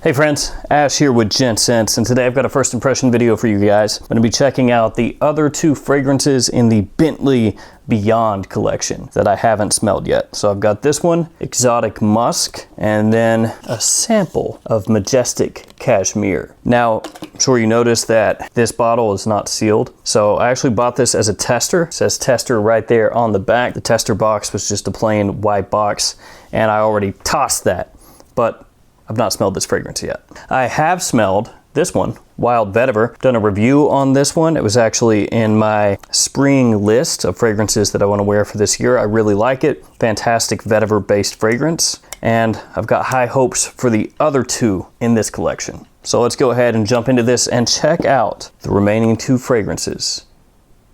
Hey friends, Ash here with Gents, and today I've got a first impression video for you guys. I'm going to be checking out the other two fragrances in the Bentley Beyond collection that I haven't smelled yet. So I've got this one, Exotic Musk, and then a sample of Majestic Cashmere. Now, I'm sure you noticed that this bottle is not sealed. So I actually bought this as a tester. It says tester right there on the back. The tester box was just a plain white box, and I already tossed that. But I've not smelled this fragrance yet. I have smelled this one, Wild Vetiver. Done a review on this one. It was actually in my spring list of fragrances that I want to wear for this year. I really like it. Fantastic vetiver based fragrance. And I've got high hopes for the other two in this collection. So let's go ahead and jump into this and check out the remaining two fragrances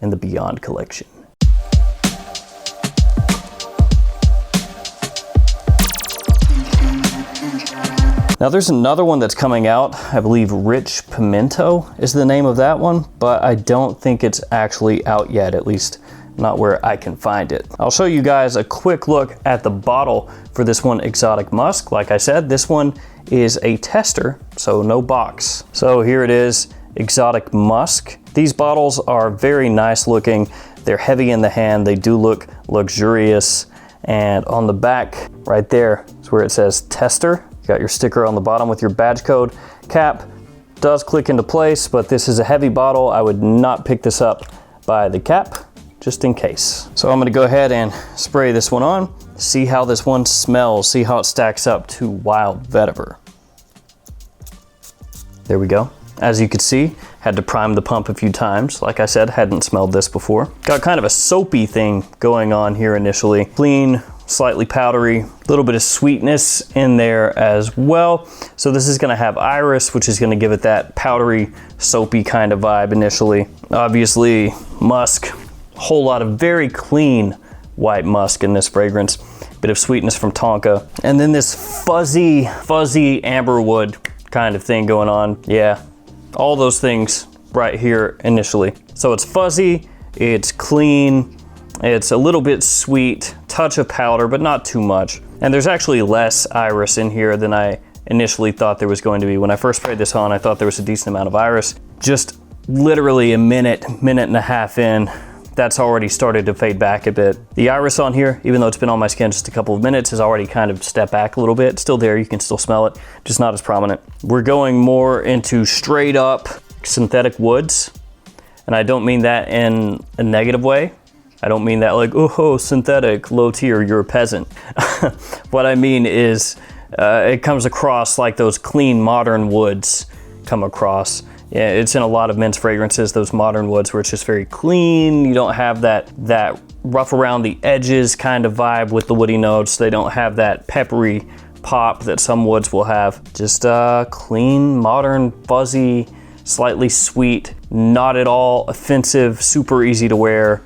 in the Beyond collection. Now there's another one that's coming out. I believe Rich Pimento is the name of that one, but I don't think it's actually out yet, at least not where I can find it. I'll show you guys a quick look at the bottle for this one, Exotic Musk. Like I said, this one is a tester, so no box. So here it is, Exotic Musk. These bottles are very nice looking. They're heavy in the hand. They do look luxurious. And on the back right there is where it says tester. You got your sticker on the bottom with your badge code. Cap does click into place, but this is a heavy bottle. I would not pick this up by the cap, just in case. So I'm gonna go ahead and spray this one on, see how this one smells, see how it stacks up to Wild Vetiver. There we go. As you can see, had to prime the pump a few times. Like I said, hadn't smelled this before. Got kind of a soapy thing going on here initially. Clean, slightly powdery, a little bit of sweetness in there as well. So this is gonna have iris, which is gonna give it that powdery, soapy kind of vibe initially. Obviously, musk, a whole lot of very clean white musk in this fragrance. Bit of sweetness from tonka. And then this fuzzy amberwood kind of thing going on. Yeah, all those things right here initially. So it's fuzzy, it's clean, it's a little bit sweet, touch of powder, but not too much. And there's actually less iris in here than I initially thought there was going to be. When I first sprayed this on, I thought there was a decent amount of iris. Just literally a minute and a half in, that's already started to fade back a bit. The iris on here, even though it's been on my skin just a couple of minutes, has already kind of stepped back a little bit. It's still there, you can still smell it, just not as prominent. We're going more into straight up synthetic woods. And I don't mean that in a negative way. I don't mean that like, oh, synthetic, low tier, you're a peasant. What I mean is it comes across like those clean modern woods come across. Yeah, it's in a lot of men's fragrances, those modern woods where it's just very clean. You don't have that rough around the edges kind of vibe with the woody notes. They don't have that peppery pop that some woods will have. Just clean, modern, fuzzy, slightly sweet, not at all offensive, super easy to wear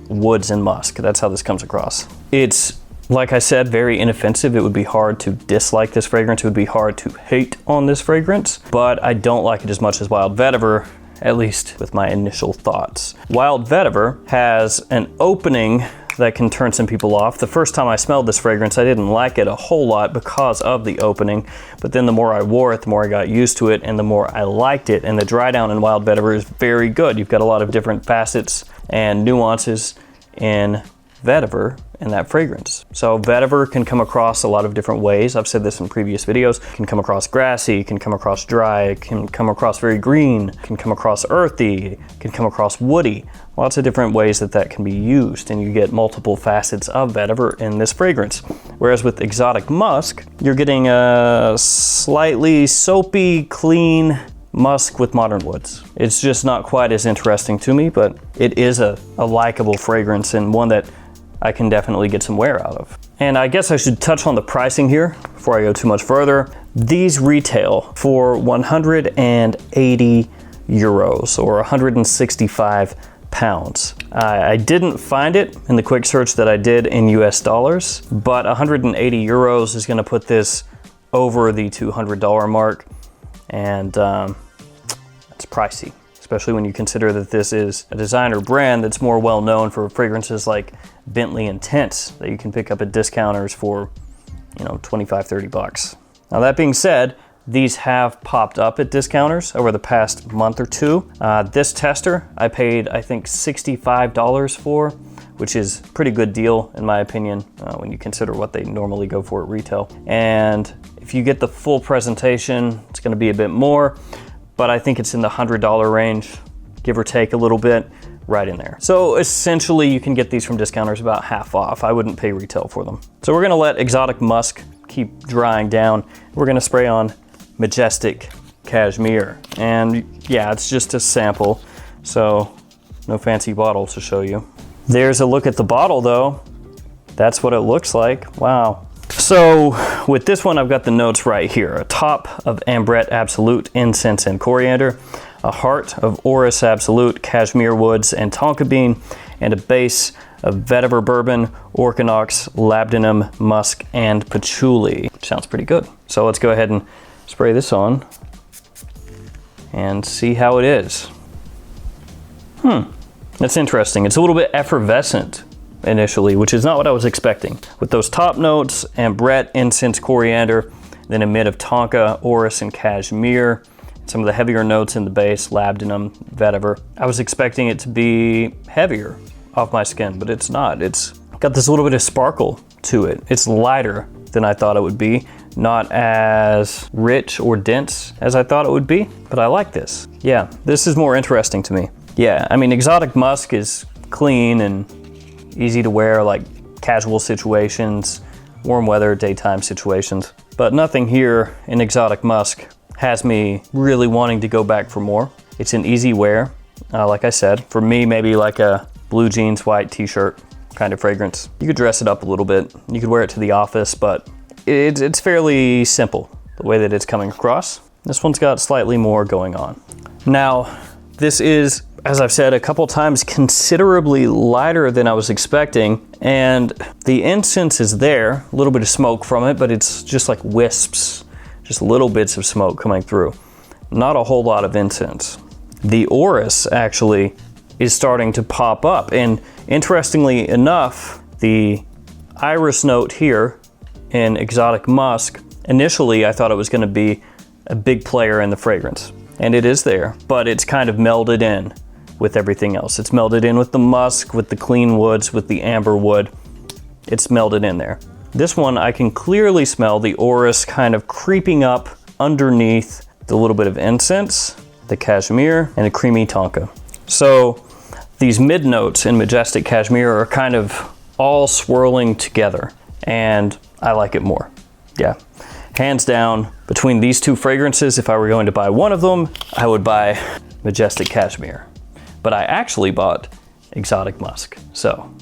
woods and musk. That's how this comes across. It's, like I said, very inoffensive. It would be hard to dislike this fragrance. It would be hard to hate on this fragrance, but I don't like it as much as Wild Vetiver, at least with my initial thoughts. Wild Vetiver has an opening that can turn some people off. The first time I smelled this fragrance, I didn't like it a whole lot because of the opening, but then the more I wore it, the more I got used to it, and the more I liked it. And the dry down in Wild Vetiver is very good. You've got a lot of different facets and nuances in vetiver in that fragrance. So vetiver can come across a lot of different ways. I've said this in previous videos. It can come across grassy, it can come across dry, it can come across very green, it can come across earthy, it can come across woody. Lots of different ways that can be used, and you get multiple facets of vetiver in this fragrance. Whereas with Exotic Musk, you're getting a slightly soapy, clean musk with modern woods. It's just not quite as interesting to me, but it is a likable fragrance and one that I can definitely get some wear out of. And I guess I should touch on the pricing here before I go too much further. These retail for 180 euros or 165 pounds. I didn't find it in the quick search that I did in US dollars, but 180 euros is gonna put this over the $200 mark. And it's pricey, especially when you consider that this is a designer brand that's more well known for fragrances like Bentley Intense that you can pick up at discounters for, you know, 25, 30 bucks. Now that being said, these have popped up at discounters over the past month or two. This tester I paid, I think, $65 for, which is a pretty good deal in my opinion when you consider what they normally go for at retail. And if you get the full presentation, it's gonna be a bit more, but I think it's in the $100 range, give or take a little bit, right in there. So essentially you can get these from discounters about half off. I wouldn't pay retail for them. So we're gonna let Exotic Musk keep drying down. We're gonna spray on Majestic Cashmere. And yeah, it's just a sample, so no fancy bottle to show you. There's a look at the bottle though. That's what it looks like, wow. So with this one, I've got the notes right here. A top of Ambrette Absolute, incense and coriander, a heart of Orris Absolute, cashmere woods and tonka bean, and a base of vetiver bourbon, orchinox, labdanum, musk, and patchouli. Sounds pretty good. So let's go ahead and spray this on and see how it is. That's interesting. It's a little bit effervescent initially, which is not what I was expecting. With those top notes, Ambrette, incense, coriander, then a mid of tonka, orris, and cashmere. Some of the heavier notes in the base, labdanum, vetiver. I was expecting it to be heavier off my skin, but it's not. It's got this little bit of sparkle to it. It's lighter than I thought it would be. Not as rich or dense as I thought it would be, but I like this. Yeah, this is more interesting to me. Yeah, I mean, Exotic Musk is clean and easy to wear, like casual situations, warm weather, daytime situations. But nothing here in Exotic Musk has me really wanting to go back for more. It's an easy wear, like I said. For me, maybe like a blue jeans, white t-shirt kind of fragrance. You could dress it up a little bit. You could wear it to the office, but it's fairly simple, the way that it's coming across. This one's got slightly more going on. Now, this is, as I've said a couple times, considerably lighter than I was expecting, and the incense is there, a little bit of smoke from it, but it's just like wisps, just little bits of smoke coming through. Not a whole lot of incense. The orris actually is starting to pop up, and interestingly enough, the iris note here in Exotic Musk, initially I thought it was going to be a big player in the fragrance, and it is there, but it's kind of melded in with everything else. It's melded in with the musk, with the clean woods, with the amber wood. It's melded in there. This one, I can clearly smell the orris kind of creeping up underneath the little bit of incense, the cashmere, and a creamy tonka. So these mid notes in Majestic Cashmere are kind of all swirling together, and I like it more. Yeah, hands down, between these two fragrances, if I were going to buy one of them, I would buy Majestic Cashmere. But I actually bought Exotic Musk, so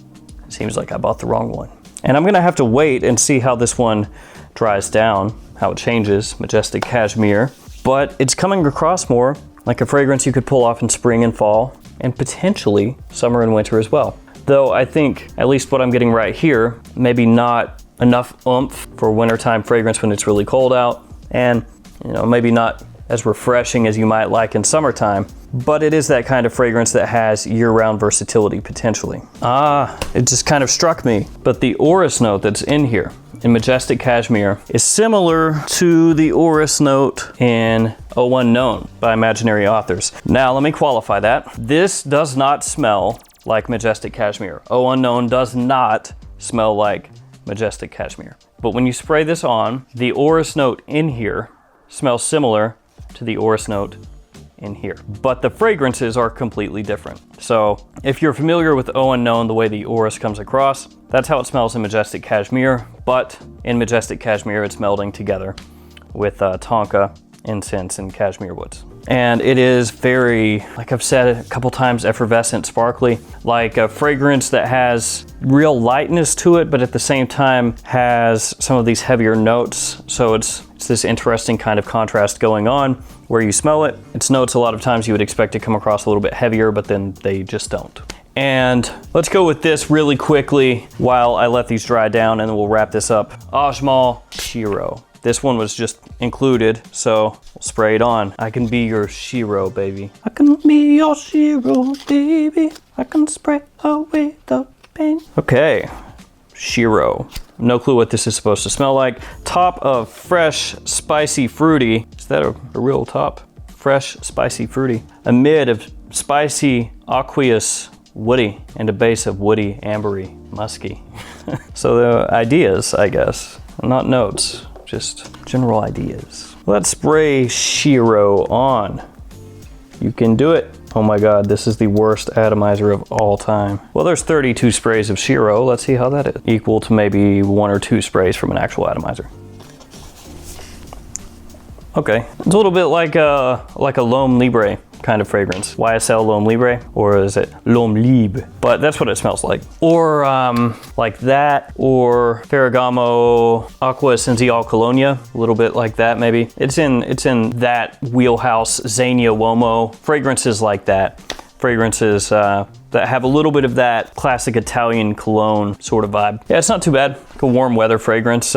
it seems like I bought the wrong one. And I'm gonna have to wait and see how this one dries down, how it changes, Majestic Cashmere. But it's coming across more like a fragrance you could pull off in spring and fall, and potentially summer and winter as well. Though I think, at least what I'm getting right here, maybe not enough oomph for wintertime fragrance when it's really cold out, and maybe not as refreshing as you might like in summertime, but it is that kind of fragrance that has year-round versatility potentially. It just kind of struck me, but the orris note that's in here in Majestic Cashmere is similar to the orris note in Oh Unknown by Imaginary Authors. Now let me qualify that. This does not smell like Majestic Cashmere. Oh Unknown does not smell like Majestic Cashmere. But when you spray this on, the orris note in here smells similar to the orris note in here, but the fragrances are completely different. So if you're familiar with Oh Unknown, the way the orris comes across, that's how it smells in Majestic Cashmere, but in Majestic Cashmere it's melding together with tonka, incense, and cashmere woods. And it is very, like I've said a couple times, effervescent, sparkly, like a fragrance that has real lightness to it, but at the same time has some of these heavier notes. So it's this interesting kind of contrast going on where you smell it. Its notes, a lot of times you would expect to come across a little bit heavier, but then they just don't. And let's go with this really quickly while I let these dry down, and then we'll wrap this up. Ajmal Shiro. This one was just included, so we'll spray it on. I can be your Shiro, baby. I can be your Shiro, baby. I can spray away the pain. Okay, Shiro. No clue what this is supposed to smell like. Top of fresh, spicy, fruity. Is that a real top? Fresh, spicy, fruity. A mid of spicy, aqueous, woody, and a base of woody, ambery, musky. So the ideas, I guess, not notes, just general ideas. Let's spray Shiro on. You can do it. Oh my God, this is the worst atomizer of all time. Well, there's 32 sprays of Shiro. Let's see how that is. Equal to maybe 1 or 2 sprays from an actual atomizer. Okay, it's a little bit like a L'Homme Libre kind of fragrance. YSL L'Homme Libre, or is it L'Homme Libre? But that's what it smells like. Or like that, or Ferragamo Aqua Essenziale Colonia, a little bit like that maybe. It's in that wheelhouse, Zegna Uomo, fragrances like that. Fragrances that have a little bit of that classic Italian cologne sort of vibe. Yeah, it's not too bad. Like a warm weather fragrance,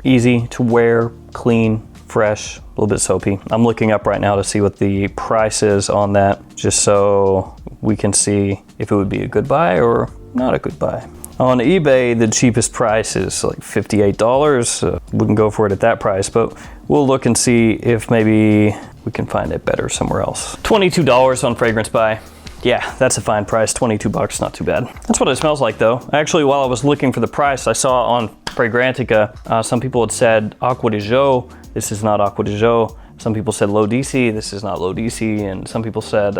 easy to wear, clean, fresh, a little bit soapy. I'm looking up right now to see what the price is on that, just so we can see if it would be a good buy or not a good buy. On eBay, the cheapest price is like $58. We can go for it at that price, but we'll look and see if maybe we can find it better somewhere else. $22 on Fragrance Buy. Yeah, that's a fine price, 22 bucks, not too bad. That's what it smells like though. Actually, while I was looking for the price, I saw on Fragrantica, some people had said Aqua di Gio. This is not Aqua di Gio. Some people said Low DC, this is not Low DC. And some people said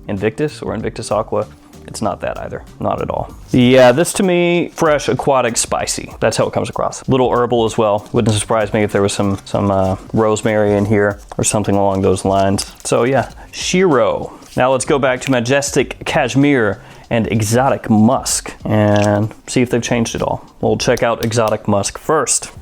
Invictus or Invictus Aqua. It's not that either, not at all. Yeah, this to me, fresh, aquatic, spicy. That's how it comes across. A little herbal as well. Wouldn't surprise me if there was some rosemary in here or something along those lines. So yeah, Shiro. Now let's go back to Majestic Cashmere and Exotic Musk and see if they've changed it all. We'll check out Exotic Musk first.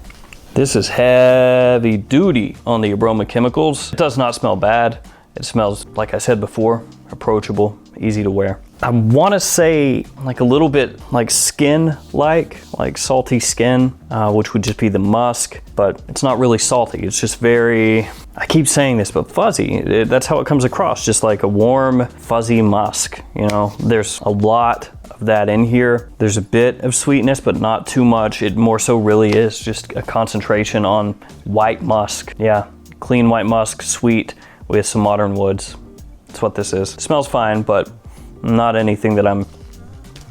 This is heavy duty on the aroma chemicals. It does not smell bad. It smells, like I said before, approachable, easy to wear. I want to say like a little bit like skin-like, like salty skin, which would just be the musk, but it's not really salty. It's just very, I keep saying this, but fuzzy. That's how it comes across, just like a warm, fuzzy musk. You know, there's a lot of that in here. There's a bit of sweetness, but not too much. It more so really is just a concentration on white musk. Yeah, clean white musk, sweet with some modern woods. That's what this is. It smells fine, but not anything that I'm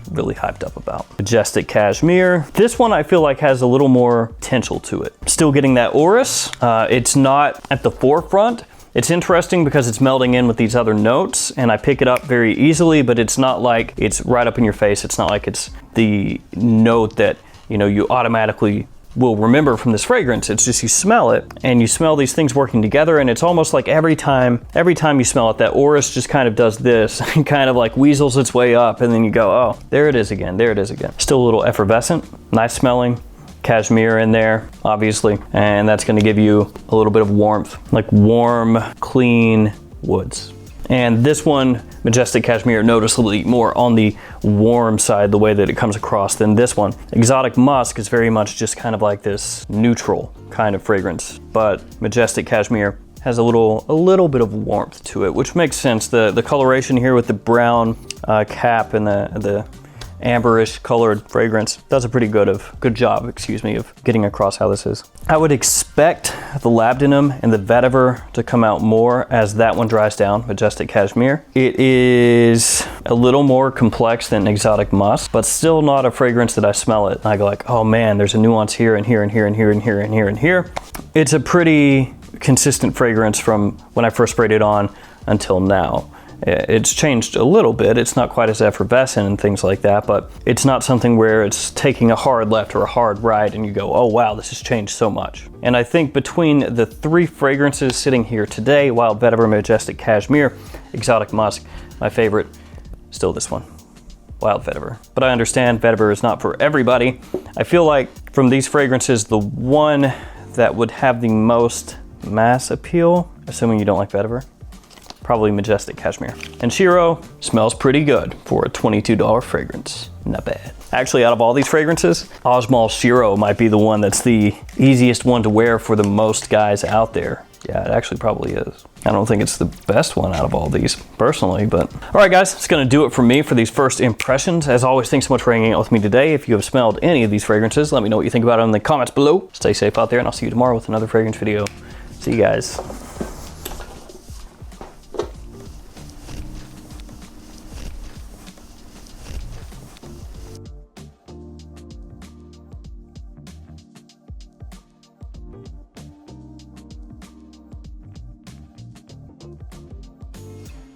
really hyped up about. Majestic Cashmere. This one I feel like has a little more potential to it. Still getting that orris. It's not at the forefront. It's interesting because it's melding in with these other notes and I pick it up very easily, but it's not like it's right up in your face. It's not like it's the note that, you know, you automatically will remember from this fragrance. It's just you smell it and you smell these things working together, and it's almost like every time you smell it, that orris just kind of does this and kind of like weasels its way up, and then you go, oh, there it is again, there it is again. Still a little effervescent, nice smelling, cashmere in there, obviously, and that's gonna give you a little bit of warmth, like warm, clean woods. And this one, Majestic Cashmere, noticeably more on the warm side, the way that it comes across, than this one. Exotic Musk is very much just kind of like this neutral kind of fragrance, but Majestic Cashmere has a little bit of warmth to it, which makes sense. The coloration here with the brown cap and the amberish colored fragrance does a pretty good job, of getting across how this is. I would expect the labdanum and the vetiver to come out more as that one dries down, Majestic Cashmere. It is a little more complex than Exotic Musk, but still not a fragrance that I smell it and I go like, oh man, there's a nuance here and here and here and here and here and here and here. It's a pretty consistent fragrance from when I first sprayed it on until now. It's changed a little bit. It's not quite as effervescent and things like that, but it's not something where it's taking a hard left or a hard right and you go, oh wow, this has changed so much. And I think between the 3 fragrances sitting here today, Wild Vetiver, Majestic Cashmere, Exotic Musk, my favorite, still this one, Wild Vetiver. But I understand vetiver is not for everybody. I feel like from these fragrances, the one that would have the most mass appeal, assuming you don't like vetiver, probably Majestic Cashmere. And Shiro smells pretty good for a $22 fragrance. Not bad. Actually, out of all these fragrances, Ajmal Shiro might be the one that's the easiest one to wear for the most guys out there. Yeah, it actually probably is. I don't think it's the best one out of all these, personally, but... All right, guys, that's gonna do it for me for these first impressions. As always, thanks so much for hanging out with me today. If you have smelled any of these fragrances, let me know what you think about it in the comments below. Stay safe out there, and I'll see you tomorrow with another fragrance video. See you guys.